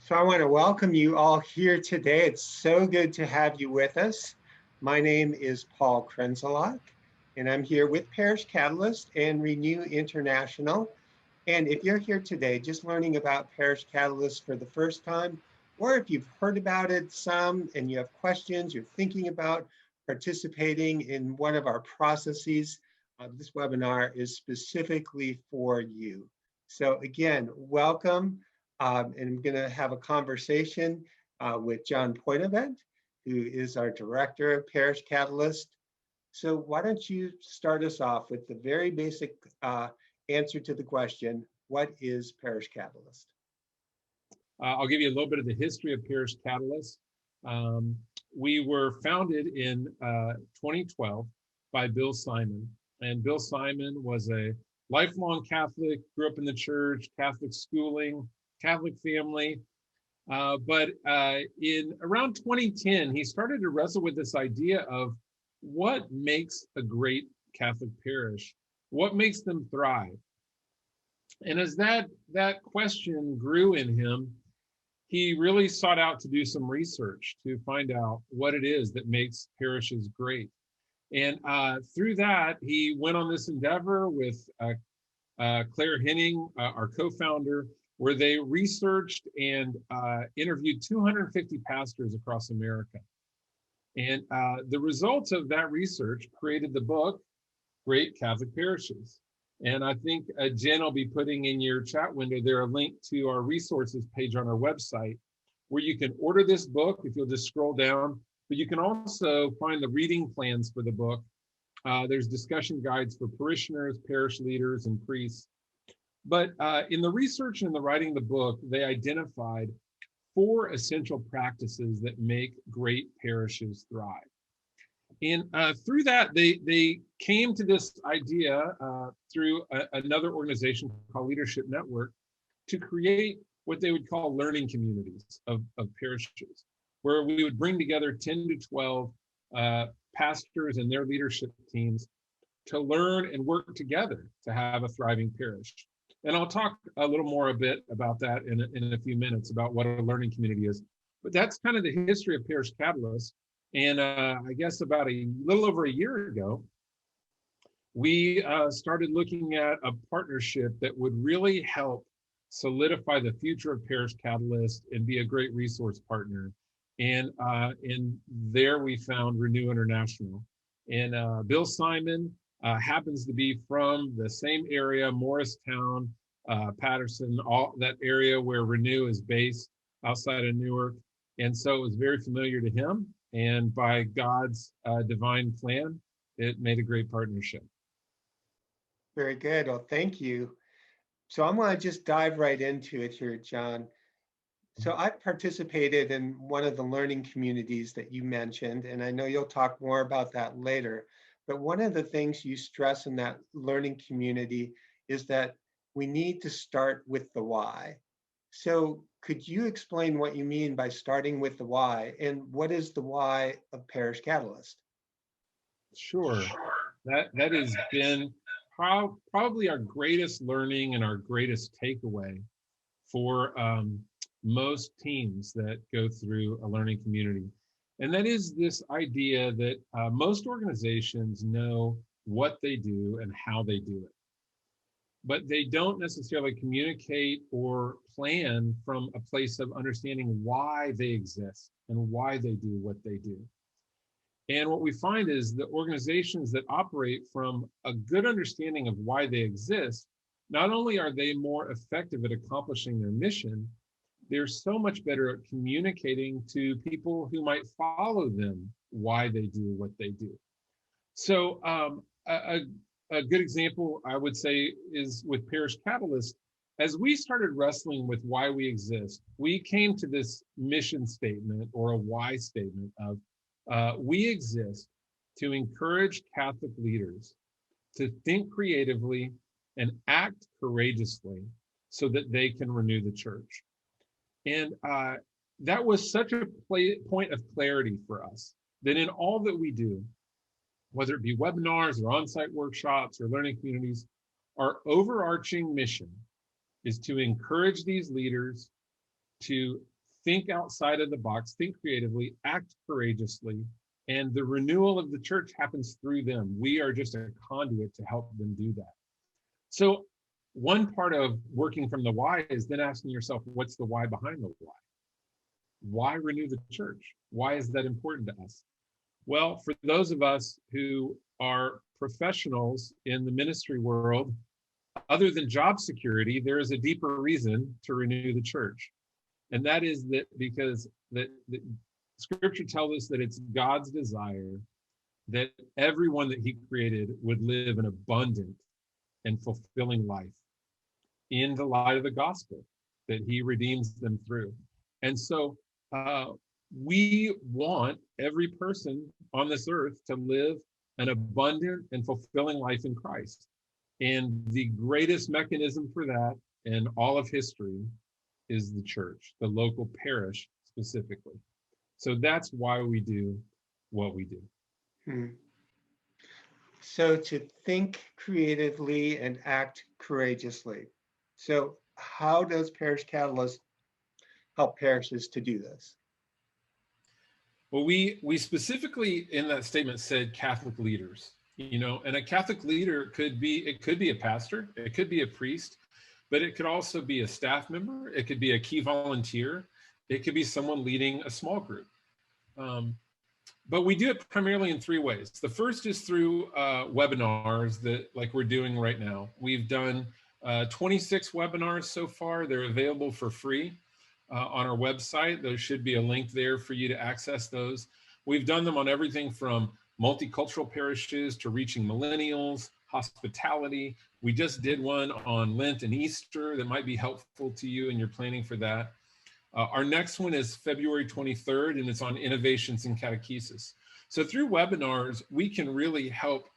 So I want to welcome you all here today. It's so good to have you with us. My name is Paul Krenzelak, and I'm here with Parish Catalyst and Renew International. And if you're here today just learning about Parish Catalyst for the first time, or if you've heard about it some and you have questions, you're thinking about participating in one of our processes, this webinar is specifically for you. So again, welcome. And I'm going to have a conversation with John Poitevent, who is our director of Parish Catalyst. So why don't you start us off with the very basic answer to the question, what is Parish Catalyst? I'll give you a little bit of the history of Parish Catalyst. We were founded in 2012 by Bill Simon. And Bill Simon was a lifelong Catholic, grew up in the church, Catholic schooling, Catholic family. But in around 2010, he started to wrestle with this idea of what makes a great Catholic parish, what makes them thrive. And as that question grew in him, he really sought out to do some research to find out what it is that makes parishes great. And through that, he went on this endeavor with Claire Henning, our co-founder, where they researched and interviewed 250 pastors across America. And the results of that research created the book, Great Catholic Parishes. And I think Jen will be putting in your chat window there a link to our resources page on our website where you can order this book if you'll just scroll down, but you can also find the reading plans for the book. There's discussion guides for parishioners, parish leaders, and priests. But in the research and the writing of the book, they identified 4 essential practices that make great parishes thrive. And through that, they came to this idea through another organization called Leadership Network to create what they would call learning communities of parishes, where we would bring together 10 to 12 pastors and their leadership teams to learn and work together to have a thriving parish. And I'll talk a little more a bit about that in a few minutes about what a learning community is. But that's kind of the history of Parish Catalyst. And I guess about a little over a year ago, we started looking at a partnership that would really help solidify the future of Parish Catalyst and be a great resource partner. And there we found Renew International. And Bill Simon happens to be from the same area, Morristown, Patterson, all that area where Renew is based outside of Newark. And so it was very familiar to him. And by God's divine plan, it made a great partnership. Very good. Well, thank you. So I'm going to just dive right into it here, John. So I've participated in one of the learning communities that you mentioned, and I know you'll talk more about that later. But one of the things you stress in that learning community is that we need to start with the why. So could you explain what you mean by starting with the why, and what is the why of Parish Catalyst? Sure. That has been probably our greatest learning and our greatest takeaway for most teams that go through a learning community. And that is this idea that most organizations know what they do and how they do it, but they don't necessarily communicate or plan from a place of understanding why they exist and why they do what they do. And what we find is the organizations that operate from a good understanding of why they exist, not only are they more effective at accomplishing their mission, they're so much better at communicating to people who might follow them why they do what they do. So a good example, I would say, is with Parish Catalyst. As we started wrestling with why we exist, we came to this mission statement or a why statement of we exist to encourage Catholic leaders to think creatively and act courageously so that they can renew the church. And that was such a point of clarity for us that in all that we do, whether it be webinars or on-site workshops or learning communities, our overarching mission is to encourage these leaders to think outside of the box, think creatively, act courageously, and the renewal of the church happens through them. We are just a conduit to help them do that. So one part of working from the why is then asking yourself, what's the why behind the why? Why renew the church? Why is that important to us? Well, for those of us who are professionals in the ministry world, other than job security, there is a deeper reason to renew the church. And that is that because the scripture tells us that it's God's desire that everyone that he created would live an abundant and fulfilling life in the light of the gospel that he redeems them through. And so we want every person on this earth to live an abundant and fulfilling life in Christ. And the greatest mechanism for that in all of history is the church, the local parish specifically. So that's why we do what we do. Hmm. So to think creatively and act courageously. So how does Parish Catalyst help parishes to do this? Well, we specifically in that statement said Catholic leaders, and a Catholic leader could be a pastor, it could be a priest, but it could also be a staff member, it could be a key volunteer, it could be someone leading a small group. But we do it primarily in three ways. The first is through webinars that like we're doing right now. We've done 26 webinars so far. They're available for free on our website. There should be a link there for you to access those. We've done them on everything from multicultural parishes to reaching millennials, hospitality. We just did one on Lent and Easter that might be helpful to you and you're planning for that. Our next one is February 23rd, and it's on innovations in catechesis. So through webinars, we can really help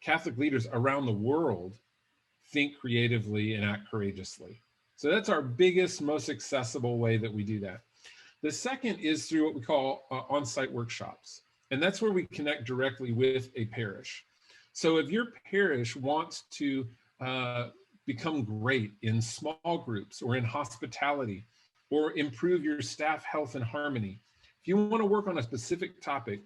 Catholic leaders around the world think creatively and act courageously. So that's our biggest, most accessible way that we do that. The second is through what we call on-site workshops. And that's where we connect directly with a parish. So if your parish wants to become great in small groups or in hospitality, or improve your staff health and harmony. If you want to work on a specific topic,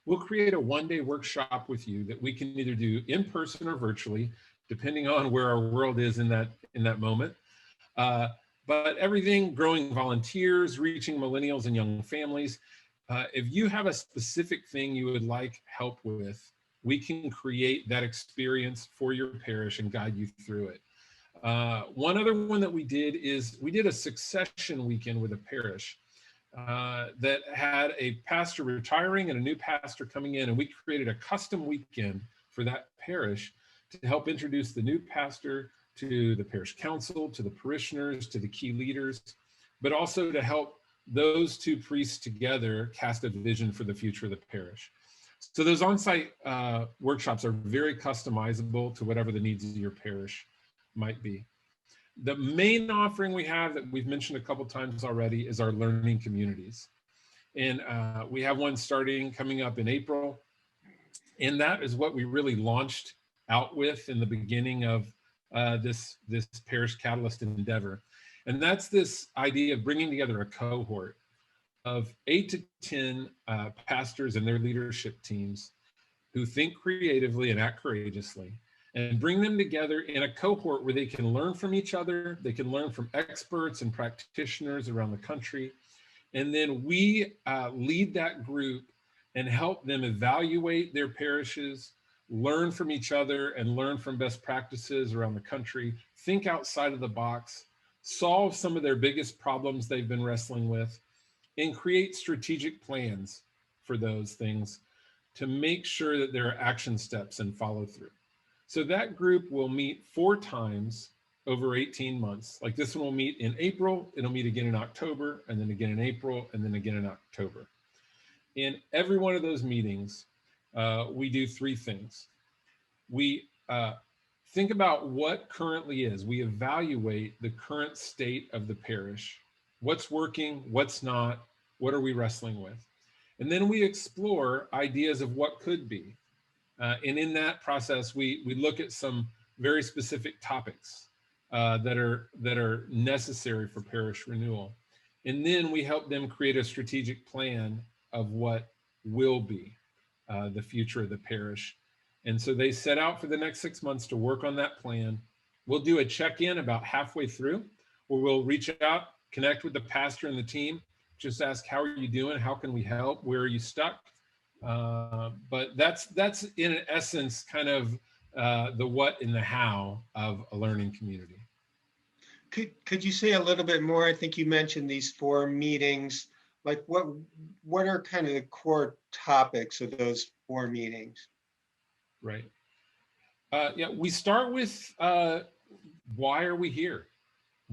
we'll create a one-day workshop with you that we can either do in person or virtually, depending on where our world is in that moment. But everything, growing volunteers, reaching millennials and young families. If you have a specific thing you would like help with, we can create that experience for your parish and guide you through it. One other one that we did is we did a succession weekend with a parish that had a pastor retiring and a new pastor coming in, and we created a custom weekend for that parish to help introduce the new pastor to the parish council, to the parishioners, to the key leaders, but also to help those two priests together cast a vision for the future of the parish. So those on-site workshops are very customizable to whatever the needs of your parish might be. The main offering we have that we've mentioned a couple times already is our learning communities. And we have one coming up in April. And that is what we really launched out with in the beginning of this Parish Catalyst endeavor. And that's this idea of bringing together a cohort of 8 to 10 pastors and their leadership teams who think creatively and act courageously, and bring them together in a cohort where they can learn from each other, they can learn from experts and practitioners around the country, and then we lead that group and help them evaluate their parishes, learn from each other and learn from best practices around the country, think outside of the box, solve some of their biggest problems they've been wrestling with, and create strategic plans for those things to make sure that there are action steps and follow through. So that group will meet 4 times over 18 months. Like this one will meet in April, it'll meet again in October, and then again in April, and then again in October. In every one of those meetings, we do 3 things. We think about what currently is. We evaluate the current state of the parish. What's working, what's not, what are we wrestling with? And then we explore ideas of what could be. And in that process, we look at some very specific topics that are necessary for parish renewal. And then we help them create a strategic plan of what will be the future of the parish. And so they set out for the next 6 months to work on that plan. We'll do a check-in about halfway through, where we'll reach out, connect with the pastor and the team, just ask, how are you doing? How can we help? Where are you stuck? But that's in essence kind of the what and the how of a learning community. Could you say a little bit more? I think you mentioned these 4 meetings. Like what are kind of the core topics of those 4 meetings? Right. Yeah, we start with why are we here?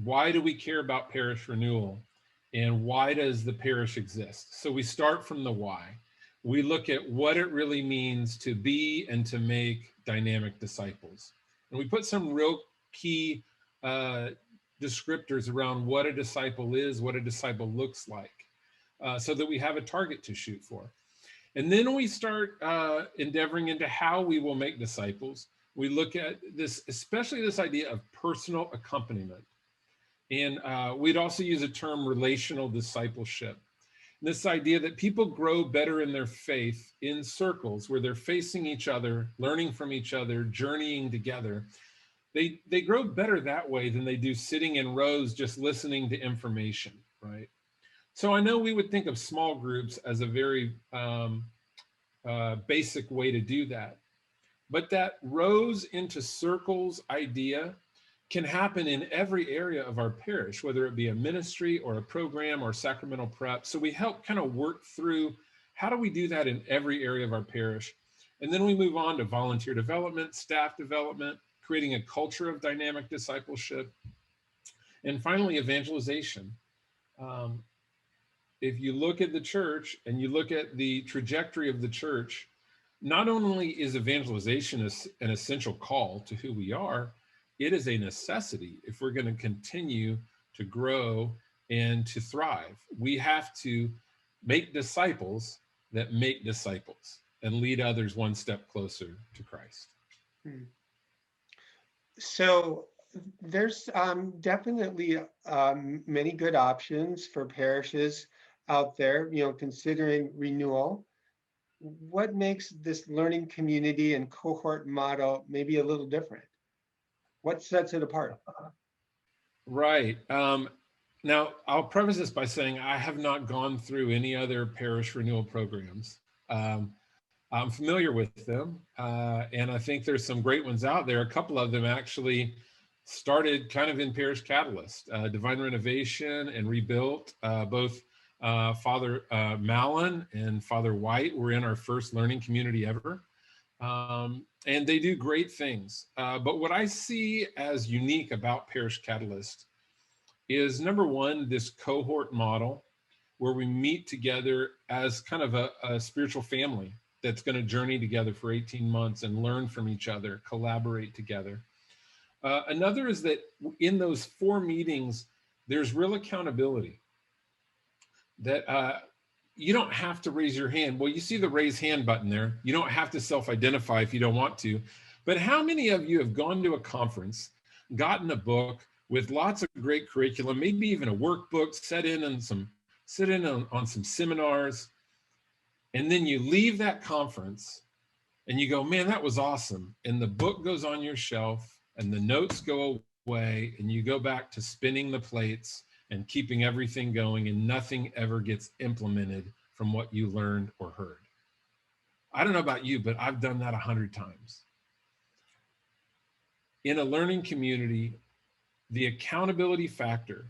Why do we care about parish renewal? And why does the parish exist? So we start from the why. We look at what it really means to be and to make dynamic disciples. And we put some real key descriptors around what a disciple is, what a disciple looks like, so that we have a target to shoot for. And then we start endeavoring into how we will make disciples. We look at this, especially this idea of personal accompaniment. And we'd also use a term relational discipleship. This idea that people grow better in their faith in circles where they're facing each other, learning from each other, journeying together. They grow better that way than they do sitting in rows just listening to information, right? So I know we would think of small groups as a very basic way to do that. But that rows into circles idea can happen in every area of our parish, whether it be a ministry or a program or sacramental prep. So we help kind of work through how do we do that in every area of our parish. And then we move on to volunteer development, staff development, creating a culture of dynamic discipleship, and finally, evangelization. If you look at the church and you look at the trajectory of the church, not only is evangelization an essential call to who we are, it is a necessity if we're going to continue to grow and to thrive. We have to make disciples that make disciples and lead others one step closer to Christ. So there's definitely many good options for parishes out there, considering renewal. What makes this learning community and cohort model maybe a little different? What sets it apart? Right. Now, I'll preface this by saying I have not gone through any other parish renewal programs. I'm familiar with them, and I think there's some great ones out there. A couple of them actually started kind of in Parish Catalyst, Divine Renovation and Rebuilt. Both Father Mallon and Father White were in our first learning community ever. And they do great things. But what I see as unique about Parish Catalyst is, number one, this cohort model where we meet together as kind of a spiritual family that's going to journey together for 18 months and learn from each other, collaborate together. Another is that in those 4 meetings, there's real accountability. That you don't have to raise your hand. Well, you see the raise hand button there. You don't have to self-identify if you don't want to. But how many of you have gone to a conference, gotten a book with lots of great curriculum, maybe even a workbook, sit in on some seminars, and then you leave that conference and you go, man, that was awesome. And the book goes on your shelf and the notes go away and you go back to spinning the plates and keeping everything going, and nothing ever gets implemented from what you learned or heard. I don't know about you, but I've done that 100 times. In a learning community, the accountability factor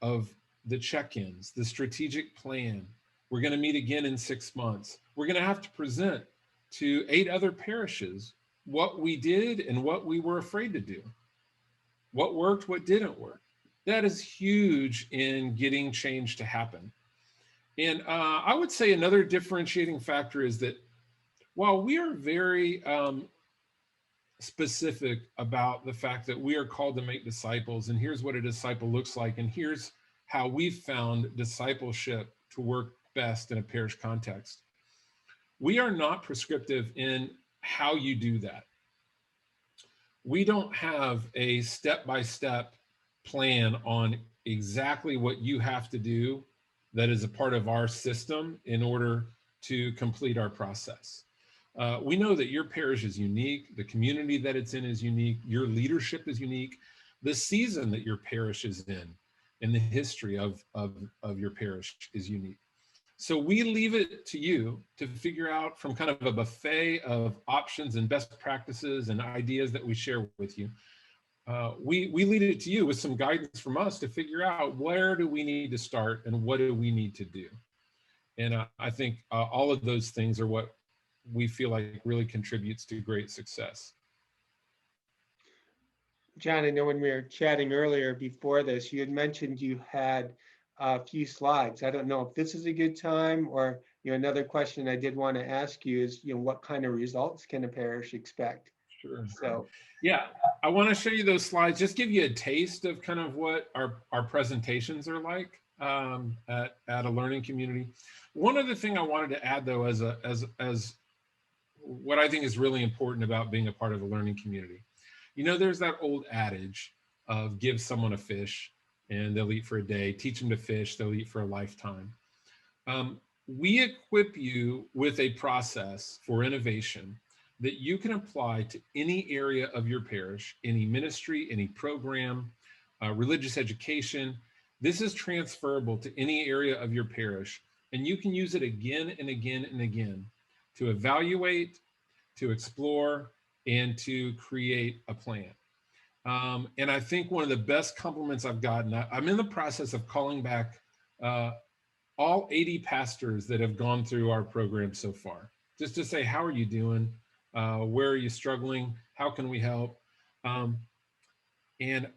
of the check-ins, the strategic plan, we're going to meet again in 6 months. We're going to have to present to 8 other parishes what we did and what we were afraid to do, what worked, what didn't work. That is huge in getting change to happen. And I would say another differentiating factor is that while we are very specific about the fact that we are called to make disciples, and here's what a disciple looks like, and here's how we've found discipleship to work best in a parish context, we are not prescriptive in how you do that. We don't have a step-by-step plan on exactly what you have to do that is a part of our system in order to complete our process. We know that your parish is unique, the community that it's in is unique, your leadership is unique, the season that your parish is in the history of your parish is unique. So we leave it to you to figure out from kind of a buffet of options and best practices and ideas that we share with you. We lead it to you with some guidance from us to figure out where do we need to start and what do we need to do. And I think all of those things are what we feel like really contributes to great success. John, I know when we were chatting earlier before this, you had mentioned you had a few slides. I don't know if this is a good time, or another question I did want to ask you is, what kind of results can a parish expect? Sure. So Yeah, I want to show you those slides, just give you a taste of kind of what our presentations are like at a learning community. One other thing I wanted to add, though, as what I think is really important about being a part of a learning community. There's that old adage of give someone a fish and they'll eat for a day, teach them to fish, they'll eat for a lifetime. We equip you with a process for innovation that you can apply to any area of your parish, any ministry, any program, religious education. This is transferable to any area of your parish, and you can use it again and again and again to evaluate, to explore, and to create a plan. And I think one of the best compliments I've gotten, I'm in the process of calling back all 80 pastors that have gone through our program so far, just to say, how are you doing? Where are you struggling? How can we help? And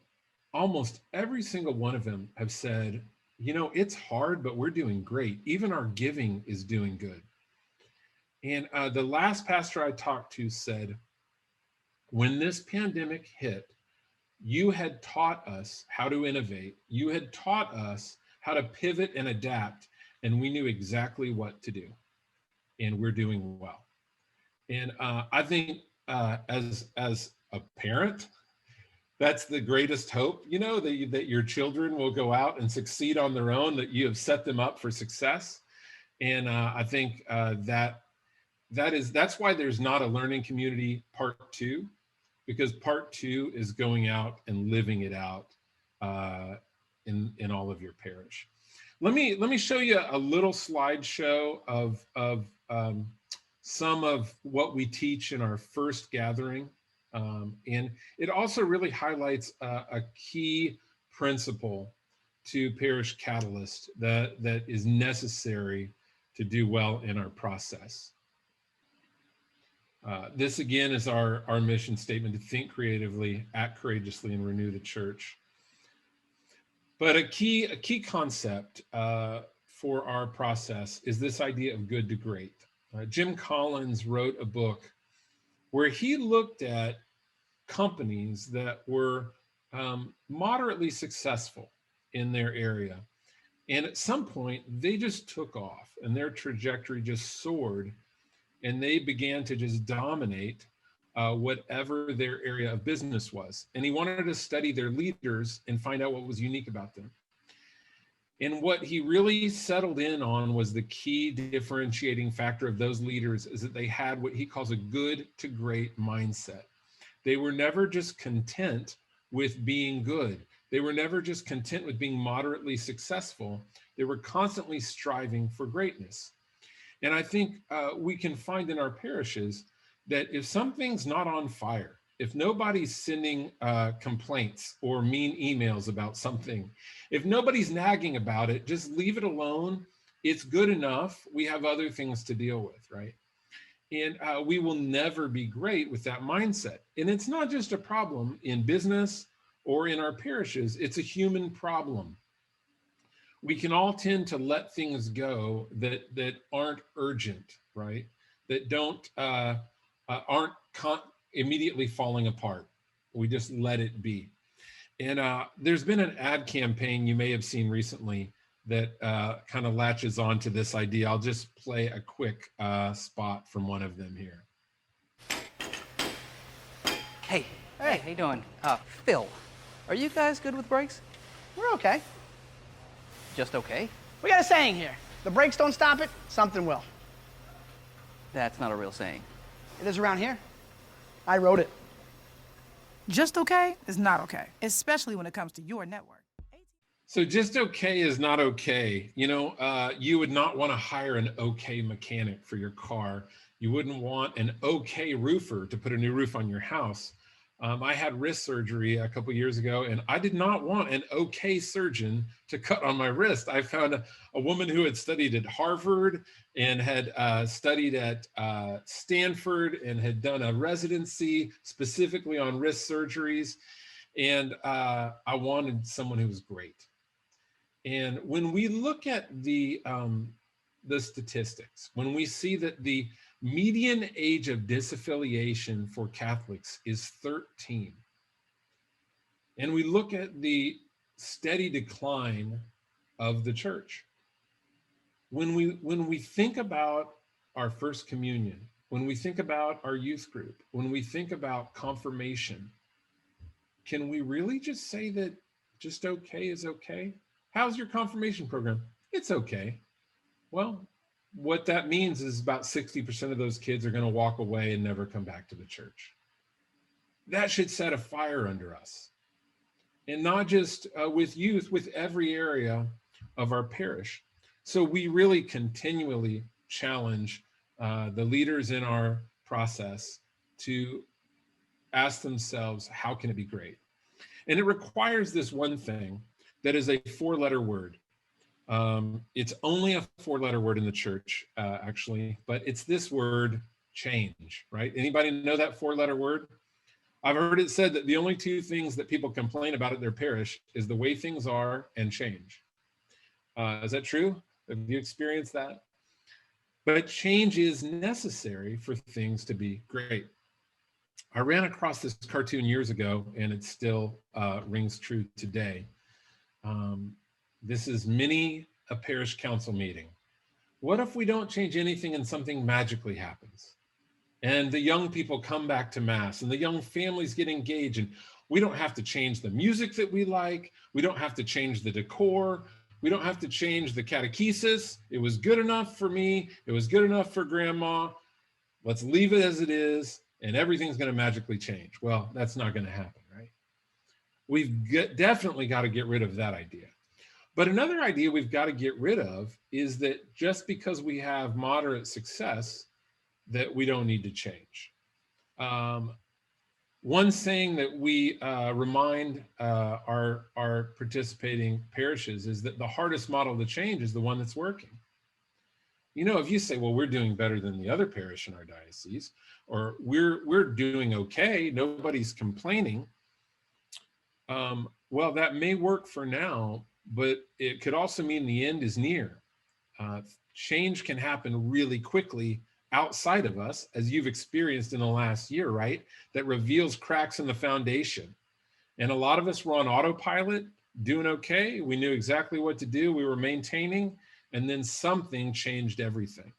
almost every single one of them have said, it's hard, but we're doing great. Even our giving is doing good. And the last pastor I talked to said, when this pandemic hit, you had taught us how to innovate. You had taught us how to pivot and adapt, and we knew exactly what to do. And we're doing well. And I think as a parent, that's the greatest hope, that your children will go out and succeed on their own, that you have set them up for success. And I think that's why there's not a learning community part 2, because part 2 is going out and living it out in all of your parish. Let me show you a little slideshow of some of what we teach in our first gathering. And it also really highlights a key principle to Parish Catalyst that is necessary to do well in our process. This again is our mission statement: to think creatively, act courageously, and renew the church. But a key concept for our process is this idea of good to great. Jim Collins wrote a book where he looked at companies that were moderately successful in their area. And at some point, they just took off and their trajectory just soared, and they began to just dominate whatever their area of business was. And he wanted to study their leaders and find out what was unique about them. And what he really settled in on was the key differentiating factor of those leaders is that they had what he calls a good to great mindset. They were never just content with being good. They were never just content with being moderately successful. They were constantly striving for greatness. And I think we can find in our parishes that if something's not on fire, if nobody's sending complaints or mean emails about something, if nobody's nagging about it, just leave it alone. It's good enough. We have other things to deal with, right? And we will never be great with that mindset. And it's not just a problem in business or in our parishes, it's a human problem. We can all tend to let things go that aren't urgent, right? That aren't immediately falling apart. We just let it be. And there's been an ad campaign you may have seen recently that kind of latches on to this idea. I'll just play a quick spot from one of them here. Hey, how you doing? Phil, are you guys good with brakes? We're okay. Just okay? We got a saying here. The brakes don't stop it, something will. That's not a real saying. It is around here. I wrote it. Just okay is not okay, especially when it comes to your network. So just okay is not okay. You know, you would not want to hire an okay mechanic for your car. You wouldn't want an okay roofer to put a new roof on your house. I had wrist surgery a couple years ago, and I did not want an okay surgeon to cut on my wrist. I found a woman who had studied at Harvard and had studied at Stanford and had done a residency specifically on wrist surgeries. And I wanted someone who was great. And when we look at the statistics, when we see that the median age of disaffiliation for Catholics is 13, and we look at the steady decline of the church, when we think about our first communion, when we think about our youth group, when we think about confirmation, can we really just say that just okay is okay? How's your confirmation program? It's okay. Well, what that means is about 60% of those kids are going to walk away and never come back to the church. That should set a fire under us. And not just with youth, with every area of our parish. So we really continually challenge the leaders in our process to ask themselves, how can it be great? And it requires this one thing that is a 4-letter word. It's only a 4-letter word in the church, actually, but it's this word, change, right? Anybody know that 4-letter word? I've heard it said that the only 2 things that people complain about at their parish is the way things are and change. Is that true? Have you experienced that? But change is necessary for things to be great. I ran across this cartoon years ago, and it still rings true today. This is a parish council meeting. What if we don't change anything and something magically happens? And the young people come back to Mass, and the young families get engaged, and we don't have to change the music that we like. We don't have to change the decor. We don't have to change the catechesis. It was good enough for me. It was good enough for grandma. Let's leave it as it is, and everything's going to magically change. Well, that's not going to happen, right? We've definitely got to get rid of that idea. But another idea we've got to get rid of is that just because we have moderate success, that we don't need to change. One saying that we remind our participating parishes is that the hardest model to change is the one that's working. You know, if you say, well, we're doing better than the other parish in our diocese, or we're doing okay, nobody's complaining, well, that may work for now, but it could also mean the end is near. Change can happen really quickly outside of us, as you've experienced in the last year, right? That reveals cracks in the foundation. And a lot of us were on autopilot, doing okay. We knew exactly what to do. We were maintaining, and then something changed everything.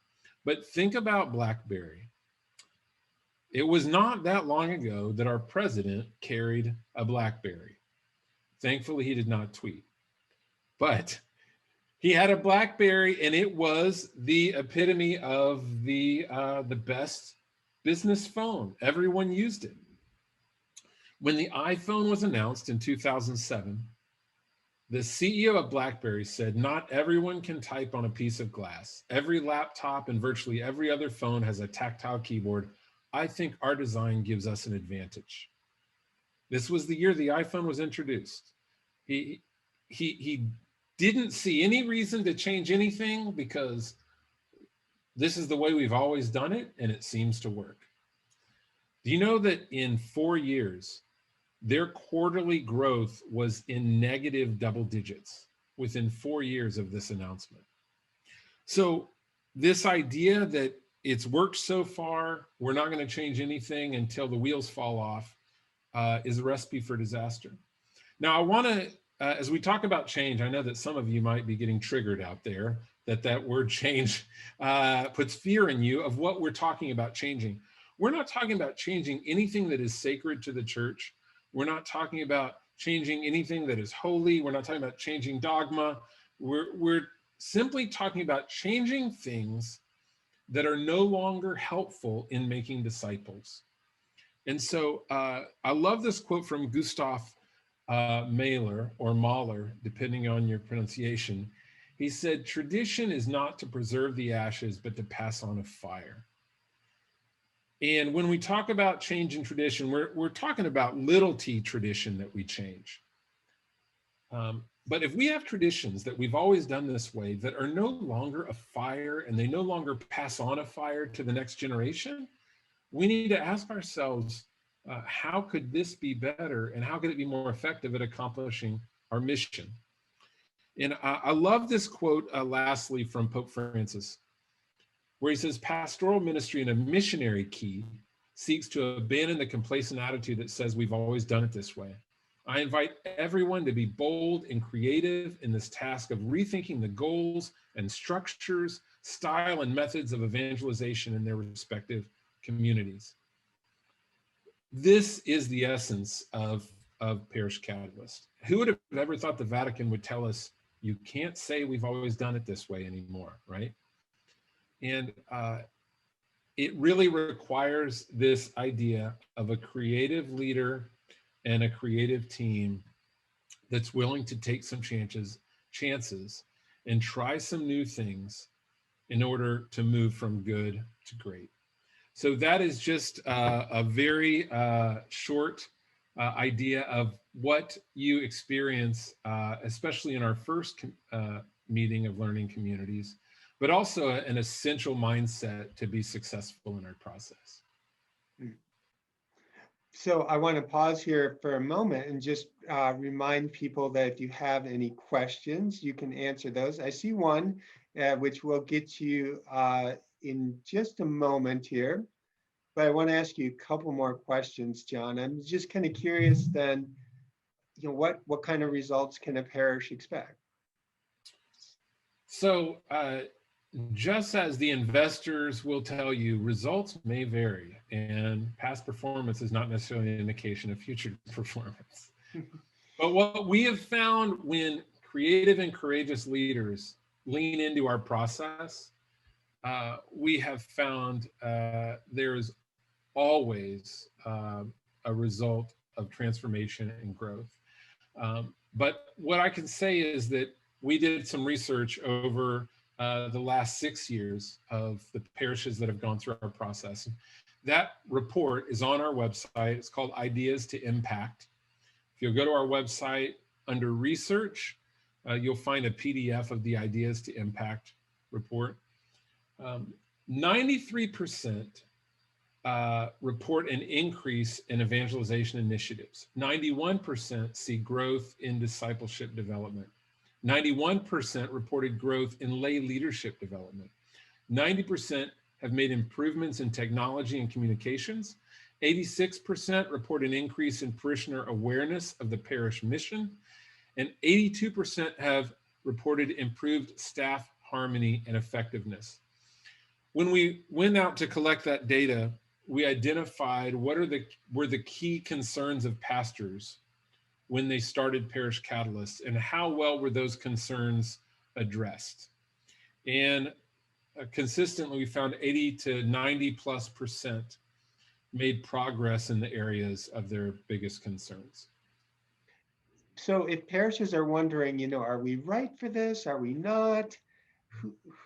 But think about BlackBerry. It was not that long ago that our president carried a BlackBerry. Thankfully, he did not tweet. But he had a BlackBerry, and it was the epitome of the best business phone. Everyone used it. When the iPhone was announced in 2007, the CEO of BlackBerry said, not everyone can type on a piece of glass. Every laptop and virtually every other phone has a tactile keyboard. I think our design gives us an advantage. This was the year the iPhone was introduced. He didn't see any reason to change anything because this is the way we've always done it, and it seems to work. Do you know that in 4 years, their quarterly growth was in negative double digits within 4 years of this announcement? So this idea that it's worked so far, we're not going to change anything until the wheels fall off, is a recipe for disaster. Now, I want to, as we talk about change, I know that some of you might be getting triggered out there, that word change puts fear in you of what we're talking about changing. We're not talking about changing anything that is sacred to the church. We're not talking about changing anything that is holy. We're not talking about changing dogma. We're simply talking about changing things that are no longer helpful in making disciples. And so I love this quote from Gustav Mahler, or Mahler, depending on your pronunciation. He said, "Tradition is not to preserve the ashes, but to pass on a fire." And when we talk about change in tradition, we're talking about little t tradition that we change. But if we have traditions that we've always done this way that are no longer a fire and they no longer pass on a fire to the next generation, we need to ask ourselves, how could this be better and how could it be more effective at accomplishing our mission? And I love this quote, lastly, from Pope Francis, where he says, "Pastoral ministry in a missionary key seeks to abandon the complacent attitude that says we've always done it this way. I invite everyone to be bold and creative in this task of rethinking the goals and structures, style, and methods of evangelization in their respective communities." This is the essence of Parish Catalyst. Who would have ever thought the Vatican would tell us, you can't say we've always done it this way anymore, right? And it really requires this idea of a creative leader and a creative team that's willing to take some chances and try some new things in order to move from good to great. So that is just a very short idea of what you experience, especially in our first meeting of learning communities, but also an essential mindset to be successful in our process. So I want to pause here for a moment and just remind people that if you have any questions, you can answer those. I see one, which we'll get to you in just a moment here. But I want to ask you a couple more questions, John. I'm just kind of curious then, what kind of results can a parish expect? So just as the investors will tell you, results may vary, and past performance is not necessarily an indication of future performance. But what we have found when creative and courageous leaders lean into our process, we have found there's always a result of transformation and growth. But what I can say is that we did some research over the last 6 years of the parishes that have gone through our process. That report is on our website. It's called Ideas to Impact. If you'll go to our website under research, you'll find a PDF of the Ideas to Impact report. 93% report an increase in evangelization initiatives. 91% see growth in discipleship development. 91% reported growth in lay leadership development. 90% have made improvements in technology and communications. 86% report an increase in parishioner awareness of the parish mission. And 82% have reported improved staff harmony and effectiveness. When we went out to collect that data, we identified what were the key concerns of pastors when they started Parish Catalyst, and how well were those concerns addressed. And consistently, we found 80 to 90+% made progress in the areas of their biggest concerns. So if parishes are wondering, are we right for this? Are we not?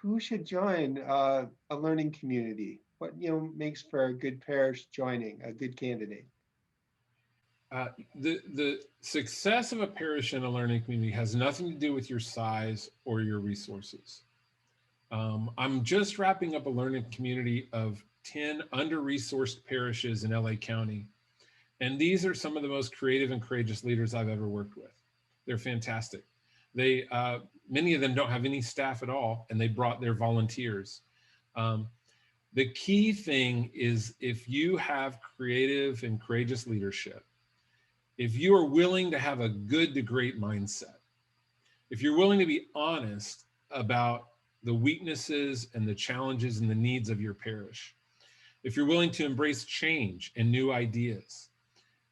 Who should join a learning community? What makes for a good parish joining, a good candidate? The success of a parish and a learning community has nothing to do with your size or your resources. I'm just wrapping up a learning community of 10 under-resourced parishes in LA County. And these are some of the most creative and courageous leaders I've ever worked with. They're fantastic. Many of them don't have any staff at all, and they brought their volunteers. The key thing is, if you have creative and courageous leadership, if you are willing to have a good to great mindset, if you're willing to be honest about the weaknesses and the challenges and the needs of your parish, if you're willing to embrace change and new ideas,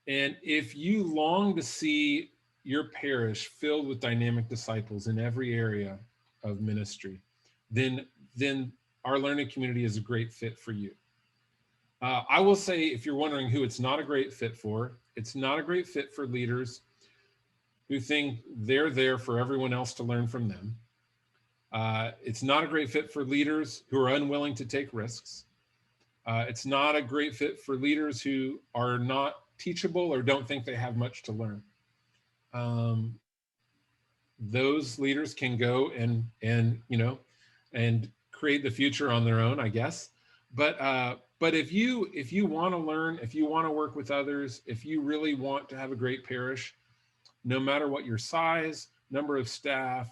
And if you long to see your parish filled with dynamic disciples in every area of ministry, then our learning community is a great fit for you. I will say, if you're wondering who it's not a great fit for, it's not a great fit for leaders who think they're there for everyone else to learn from them. It's not a great fit for leaders who are unwilling to take risks. It's not a great fit for leaders who are not teachable or don't think they have much to learn. Those leaders can go and create the future on their own, I guess. But if you want to learn, if you want to work with others, if you really want to have a great parish, no matter what your size, number of staff,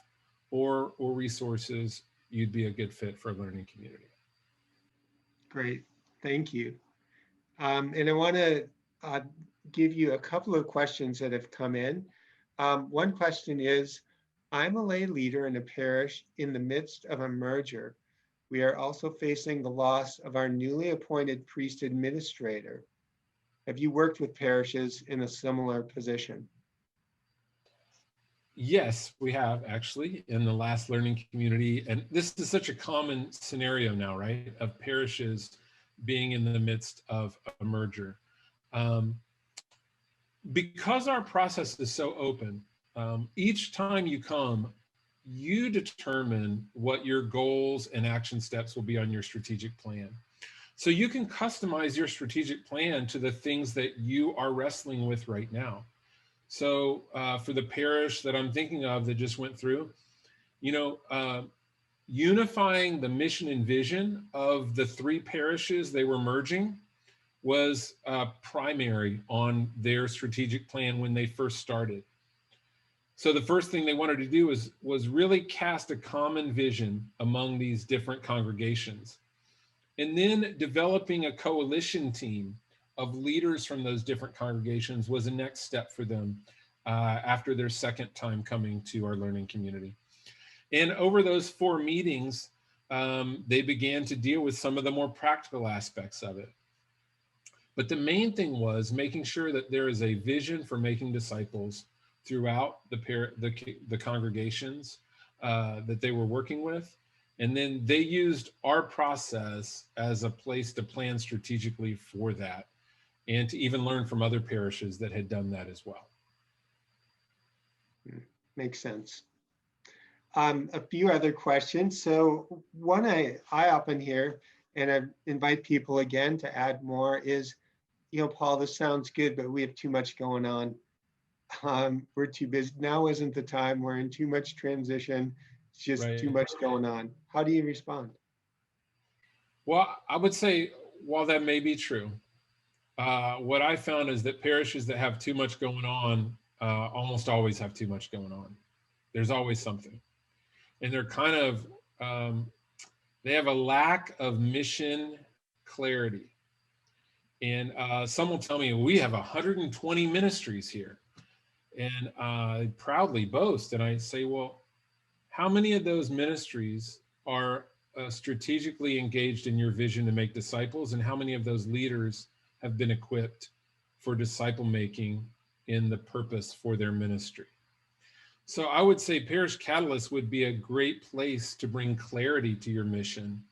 or resources, you'd be a good fit for a learning community. Great, thank you. And I want to give you a couple of questions that have come in. One question is, I'm a lay leader in a parish in the midst of a merger. We are also facing the loss of our newly appointed priest administrator. Have you worked with parishes in a similar position? Yes, we have actually in the last learning community. And this is such a common scenario now, right? Of parishes being in the midst of a merger. Because our process is so open, each time you come, you determine what your goals and action steps will be on your strategic plan. So you can customize your strategic plan to the things that you are wrestling with right now. So for the parish that I'm thinking of that just went through, unifying the mission and vision of the 3 parishes they were merging was primary on their strategic plan when they first started. So the first thing they wanted to do was really cast a common vision among these different congregations. And then developing a coalition team of leaders from those different congregations was the next step for them after their second time coming to our learning community. And over those 4 meetings, they began to deal with some of the more practical aspects of it. But the main thing was making sure that there is a vision for making disciples throughout the congregations that they were working with. And then they used our process as a place to plan strategically for that and to even learn from other parishes that had done that as well. Makes sense. A few other questions. So one I often hear, and I invite people again to add more, is, Paul, this sounds good, but we have too much going on. We're too busy. Now isn't the time. We're in too much transition. It's just right. Too much going on. How do you respond? Well, I would say, while that may be true, what I found is that parishes that have too much going on almost always have too much going on. There's always something. And they're kind of, they have a lack of mission clarity. And some will tell me, we have 120 ministries here. And I proudly boast. And I say, well, how many of those ministries are strategically engaged in your vision to make disciples? And how many of those leaders have been equipped for disciple making in the purpose for their ministry? So I would say Parish Catalyst would be a great place to bring clarity to your mission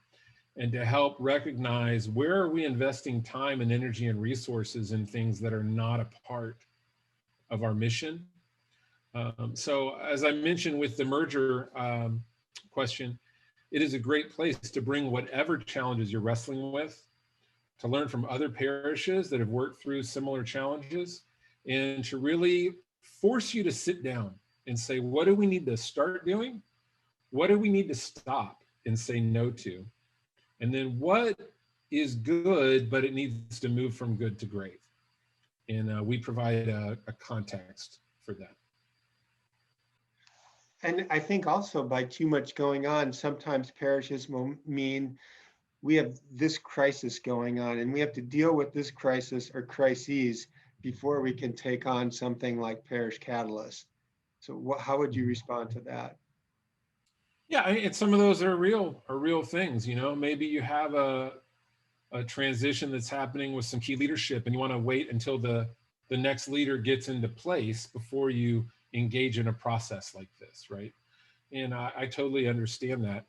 and to help recognize, where are we investing time and energy and resources in things that are not a part of our mission? So as I mentioned with the merger question, it is a great place to bring whatever challenges you're wrestling with, to learn from other parishes that have worked through similar challenges, and to really force you to sit down and say, what do we need to start doing? What do we need to stop and say no to? And then what is good, but it needs to move from good to great? And we provide a context for that. And I think also, by too much going on, sometimes parishes will mean we have this crisis going on and we have to deal with this crisis or crises before we can take on something like Parish Catalyst. So how would you respond to that? Yeah, and some of those are real things. Maybe you have a transition that's happening with some key leadership and you want to wait until the the next leader gets into place before you engage in a process like this, right? And I totally understand that.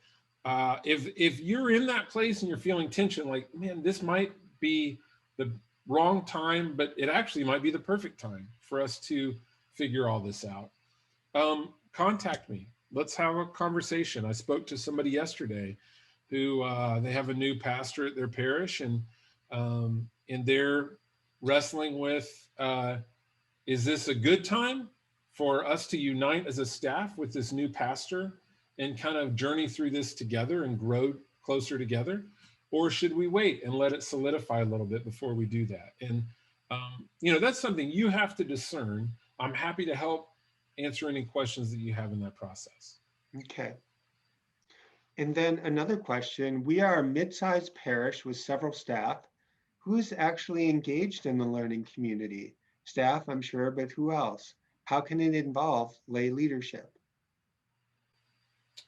If you're in that place and you're feeling tension, like, man, this might be the wrong time, but it actually might be the perfect time for us to figure all this out. Contact me. Let's have a conversation. I spoke to somebody yesterday who they have a new pastor at their parish, and they're wrestling with, is this a good time for us to unite as a staff with this new pastor and kind of journey through this together and grow closer together? Or should we wait and let it solidify a little bit before we do that? And, that's something you have to discern. I'm happy to help answer any questions that you have in that process. Okay. And then another question, we are a mid-sized parish with several staff. Who's actually engaged in the learning community? Staff, I'm sure, but who else? How can it involve lay leadership?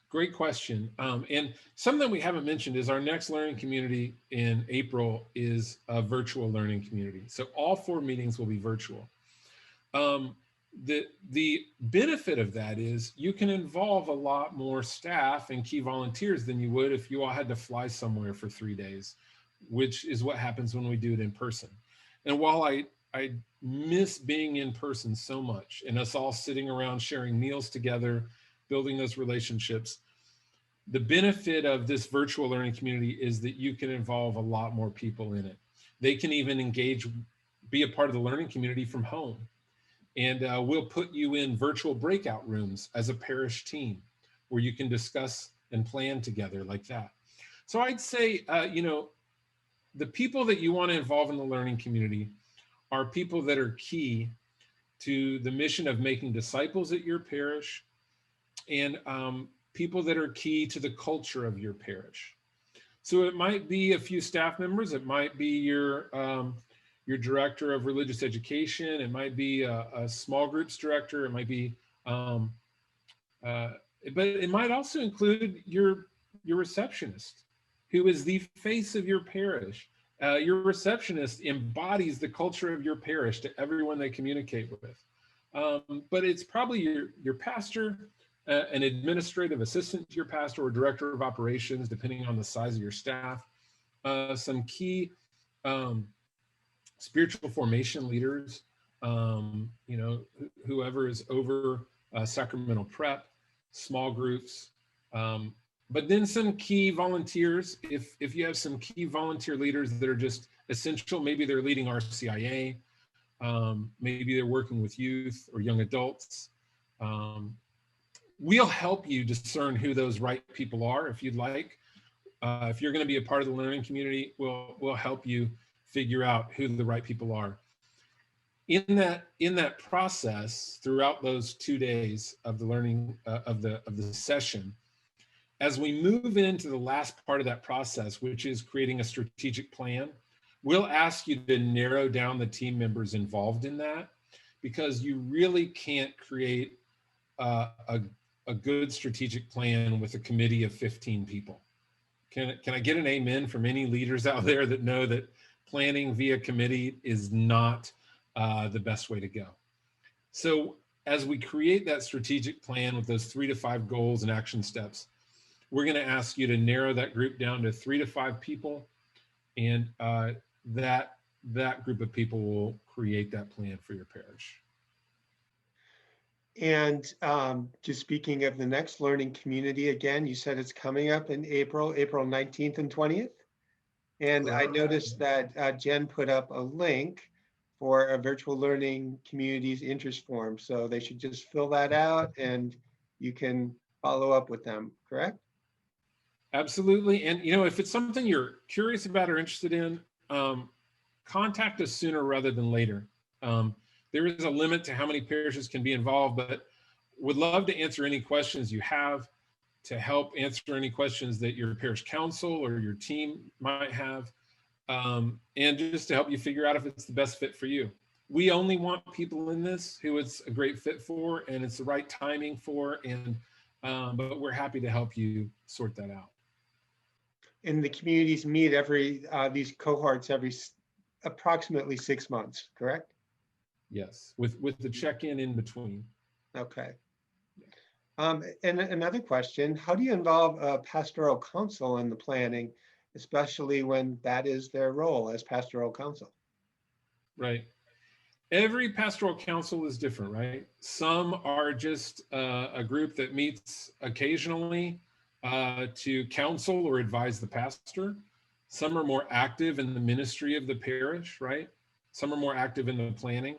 Great question. And something we haven't mentioned is our next learning community in April is a virtual learning community. So all 4 meetings will be virtual. The benefit of that is you can involve a lot more staff and key volunteers than you would if you all had to fly somewhere for 3 days, which is what happens when we do it in person. And while I miss being in person so much and us all sitting around sharing meals together, building those relationships, the benefit of this virtual learning community is that you can involve a lot more people in it. They can even engage, be a part of the learning community from home. And we'll put you in virtual breakout rooms as a parish team where you can discuss and plan together like that. So I'd say, the people that you want to involve in the learning community are people that are key to the mission of making disciples at your parish, and people that are key to the culture of your parish. So it might be a few staff members, it might be your director of religious education, it might be a small groups director, it might be, but it might also include your receptionist, who is the face of your parish. Your receptionist embodies the culture of your parish to everyone they communicate with. But it's probably your pastor, an administrative assistant to your pastor, or director of operations, depending on the size of your staff, some key spiritual formation leaders, whoever is over sacramental prep, small groups, but then some key volunteers. If you have some key volunteer leaders that are just essential, maybe they're leading RCIA, maybe they're working with youth or young adults. We'll help you discern who those right people are if you'd like. If you're going to be a part of the learning community, we'll help you figure out who the right people are. In that process, throughout those 2 days of the learning of the session, as we move into the last part of that process, which is creating a strategic plan, we'll ask you to narrow down the team members involved in that, because you really can't create a good strategic plan with a committee of 15 people. Can I get an amen from any leaders out there that know that planning via committee is not the best way to go? So as we create that strategic plan with those 3 to 5 goals and action steps, we're going to ask you to narrow that group down to 3 to 5 people, and that group of people will create that plan for your parish. And just speaking of the next learning community, again, you said it's coming up in April 19th and 20th. And I noticed that Jen put up a link for a virtual learning community's interest form. So they should just fill that out and you can follow up with them, correct? Absolutely. And if it's something you're curious about or interested in, contact us sooner rather than later. There is a limit to how many parishes can be involved, but would love to answer any questions you have, to help answer any questions that your parish council or your team might have, and just to help you figure out if it's the best fit for you. We only want people in this who it's a great fit for and it's the right timing for, and but we're happy to help you sort that out. And the communities meet these cohorts every approximately 6 months, correct? Yes, with the check-in in between. Okay. And another question, how do you involve a pastoral counsel in the planning, especially when that is their role as pastoral counsel? Right. Every pastoral council is different, right? Some are just a group that meets occasionally to counsel or advise the pastor. Some are more active in the ministry of the parish, right? Some are more active in the planning.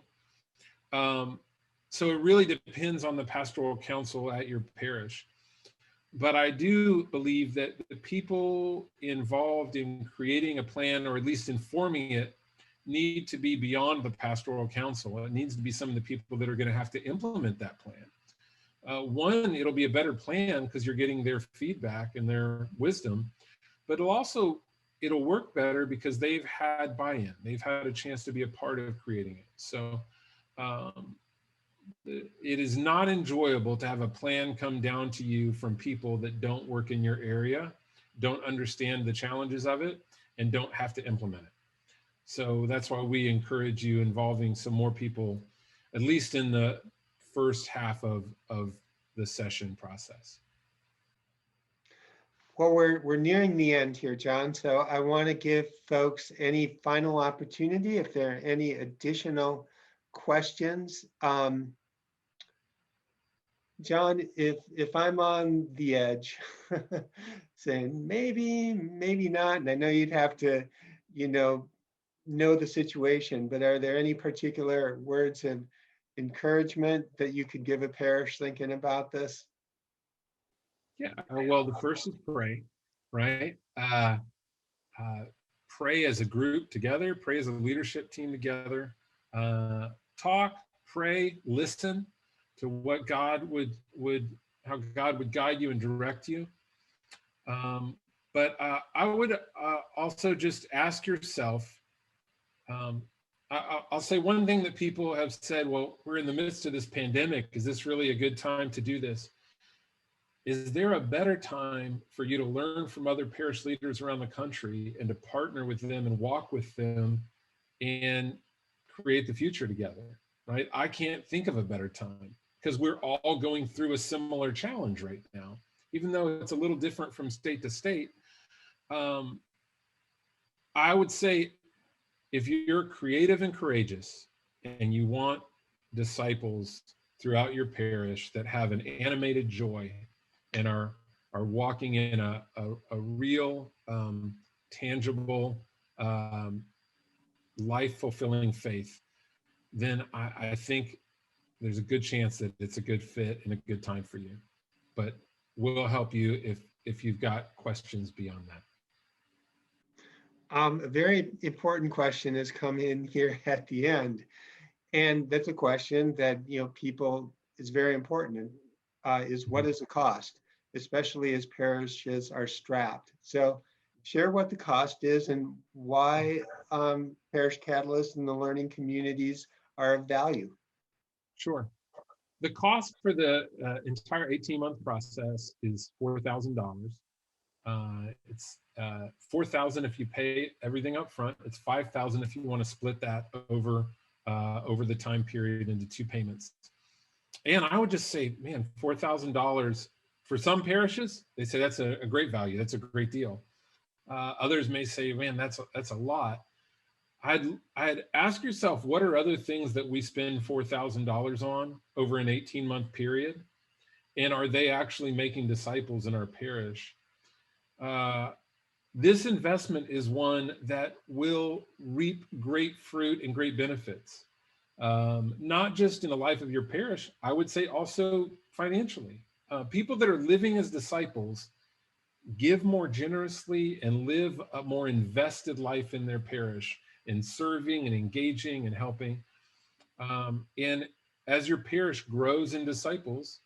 So it really depends on the pastoral council at your parish. But I do believe that the people involved in creating a plan, or at least informing it, need to be beyond the pastoral council. It needs to be some of the people that are going to have to implement that plan. One, it'll be a better plan because you're getting their feedback and their wisdom, but it'll work better because they've had buy-in. They've had a chance to be a part of creating it. So it is not enjoyable to have a plan come down to you from people that don't work in your area, don't understand the challenges of it, and don't have to implement it. So that's why we encourage you involving some more people, at least in the first half of the session process. Well, we're nearing the end here, John. So I want to give folks any final opportunity if there are any additional questions. John, if I'm on the edge, saying maybe, maybe not, and I know you'd have to, know the situation, but are there any particular words of encouragement that you could give a parish thinking about this? Yeah, well, the first is pray, right? Pray as a group together, pray as a leadership team together, talk, pray, listen to what God how God would guide you and direct you. But I would also just ask yourself, I'll say one thing that people have said, well, we're in the midst of this pandemic. Is this really a good time to do this? Is there a better time for you to learn from other parish leaders around the country and to partner with them and walk with them and create the future together, right? I can't think of a better time because we're all going through a similar challenge right now, even though it's a little different from state to state. I would say if you're creative and courageous and you want disciples throughout your parish that have an animated joy and are walking in a real, tangible, life-fulfilling faith, then I think there's a good chance that it's a good fit and a good time for you. But we'll help you if you've got questions beyond that. A very important question has come in here at the end, and that's a question that people is very important. Is what is the cost, especially as parishes are strapped? So, share what the cost is and why Parish Catalyst and the learning communities are of value. Sure. The cost for the entire 18-month process is $4,000. It's $4,000 if you pay everything up front. It's $5,000 if you want to split that over the time period into 2 payments. And I would just say, man, $4,000 for some parishes, they say that's a great value. That's a great deal. Others may say, man, that's a lot. I'd ask yourself, what are other things that we spend $4,000 on over an 18-month period? And are they actually making disciples in our parish? This investment is one that will reap great fruit and great benefits, not just in the life of your parish, I would say also financially. People that are living as disciples give more generously and live a more invested life in their parish, in serving and engaging and helping. And as your parish grows in disciples,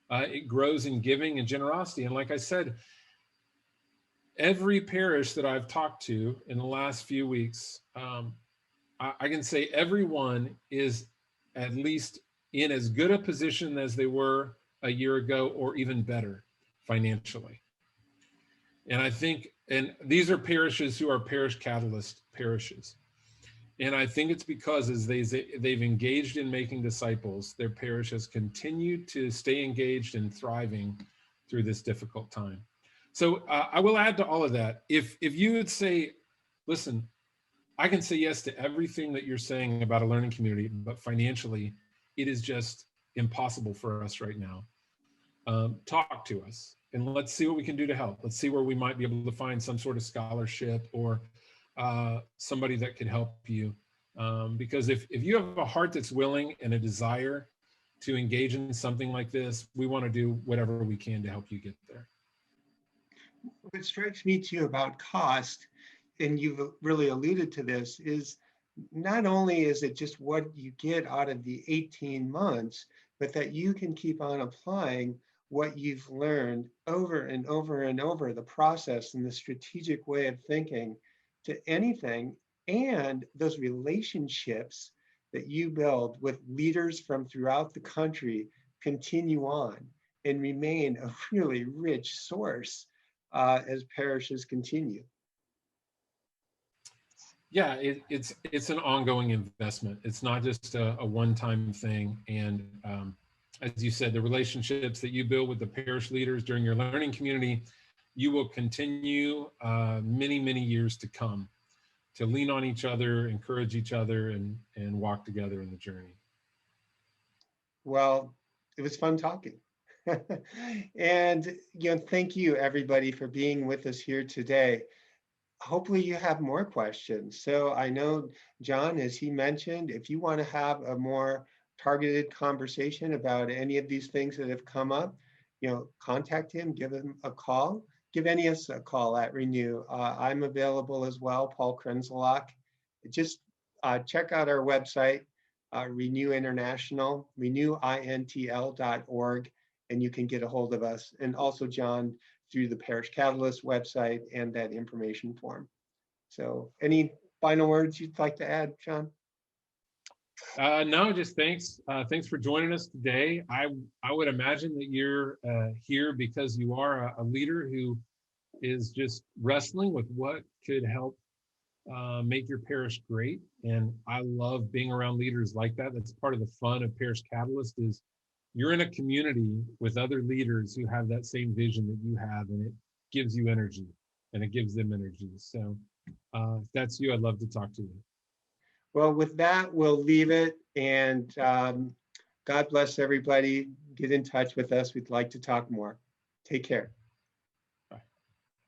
it grows in giving and generosity. And like I said, every parish that I've talked to in the last few weeks, I can say everyone is at least in as good a position as they were a year ago, or even better financially. And I think, and these are parishes who are Parish Catalyst parishes. And I think it's because as they've engaged in making disciples, their parish has continued to stay engaged and thriving through this difficult time. So I will add to all of that. If you would say, listen, I can say yes to everything that you're saying about a learning community, but financially, it is just impossible for us right now. Talk to us and let's see what we can do to help. Let's see where we might be able to find some sort of scholarship or somebody that could help you. Because if you have a heart that's willing and a desire to engage in something like this, we want to do whatever we can to help you get there. What strikes me too about cost, and you've really alluded to this, is not only is it just what you get out of the 18 months, but that you can keep on applying what you've learned over and over and over, the process and the strategic way of thinking to anything, and those relationships that you build with leaders from throughout the country continue on and remain a really rich source as parishes continue. Yeah, it's an ongoing investment. It's not just a one-time thing. And as you said, the relationships that you build with the parish leaders during your learning community, you will continue many, many years to come to lean on each other, encourage each other, and walk together in the journey. Well, it was fun talking. And thank you everybody for being with us here today. Hopefully you have more questions. So I know, John, as he mentioned, if you want to have a more targeted conversation about any of these things that have come up, contact him, give him a call, give any of us a call at Renew. I'm available as well, Paul Krenzelak. Just check out our website, Renew International, renewintl.org, and you can get a hold of us. And also John through the Parish Catalyst website and that information form. So any final words you'd like to add, John? No, just thanks. Thanks for joining us today. I would imagine that you're here because you are a leader who is just wrestling with what could help make your parish great. And I love being around leaders like that. That's part of the fun of Parish Catalyst is you're in a community with other leaders who have that same vision that you have, and it gives you energy and it gives them energy. So if that's you, I'd love to talk to you. Well, with that, we'll leave it. And God bless everybody. Get in touch with us. We'd like to talk more. Take care.